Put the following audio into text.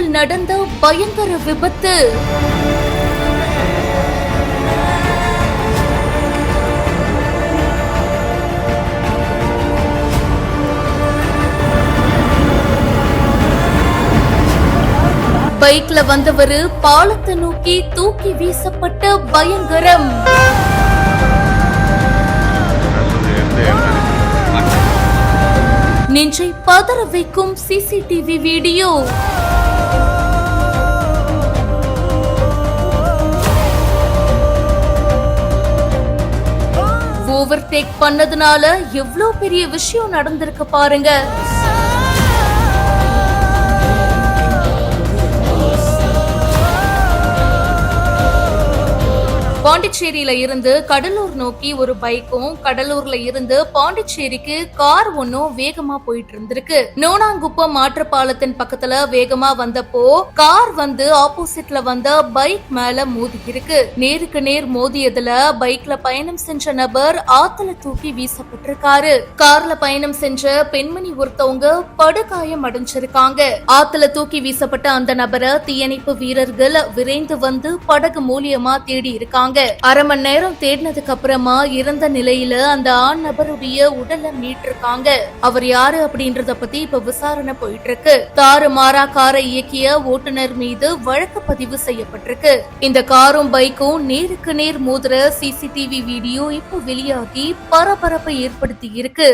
பைக்கில் நடந்த பயங்கர விபத்து. பைக்ல வந்தவரு பாலத்தை நோக்கி தூக்கி வீசப்பட்ட பயங்கரம். நெஞ்சை பதற வைக்கும் சிசிடிவி வீடியோ. ஓவர்டேக் பண்ணதுனால எவ்வளவு பெரிய விஷயம் நடந்திருக்கு பாருங்க. பாண்டிச்சேரியில இருந்து கடலூர் நோக்கி ஒரு பைக்கும், கடலூர்ல இருந்து பாண்டிச்சேரிக்கு கார் ஒன்னும் வேகமா போயிட்டு இருந்திருக்கு. நோனாங்குப்பம் மாற்றுப்பாலத்தின் பக்கத்துல வேகமா வந்தப்போ கார் வந்து ஆப்போசிட்ல வந்த பைக் மேல மோதி இருக்கு. நேருக்கு நேர் மோதியதுல பைக்ல பயணம் சென்ற நபர் ஆத்துல தூக்கி வீசப்பட்டிருக்காரு. கார்ல பயணம் சென்ற பெண்மணி ஒருத்தவங்க படுகாயம் அடைஞ்சிருக்காங்க. ஆத்துல தூக்கி வீசப்பட்ட அந்த நபரை தீயணைப்பு வீரர்கள் விரைந்து வந்து படகு மூலியமா தேடி இருக்காங்க. அரை மணி நேரம் தேடினதுக்கு அப்புறமா இறந்த நிலையில அந்த ஆண் நபருடைய உடலை மீட்டிருக்காங்க. அவர் யாரு அப்படின்றத பத்தி இப்ப விசாரணை போயிட்டு இருக்கு. தாறுமாறா காரை இயக்கிய ஓட்டுநர் மீது வழக்கு பதிவு செய்யப்பட்டிருக்கு. இந்த காரும் பைக்கும் நேருக்கு நேர் மோதுற சிசிடிவி வீடியோ இப்ப வெளியாகி பரபரப்பை ஏற்படுத்தி இருக்கு.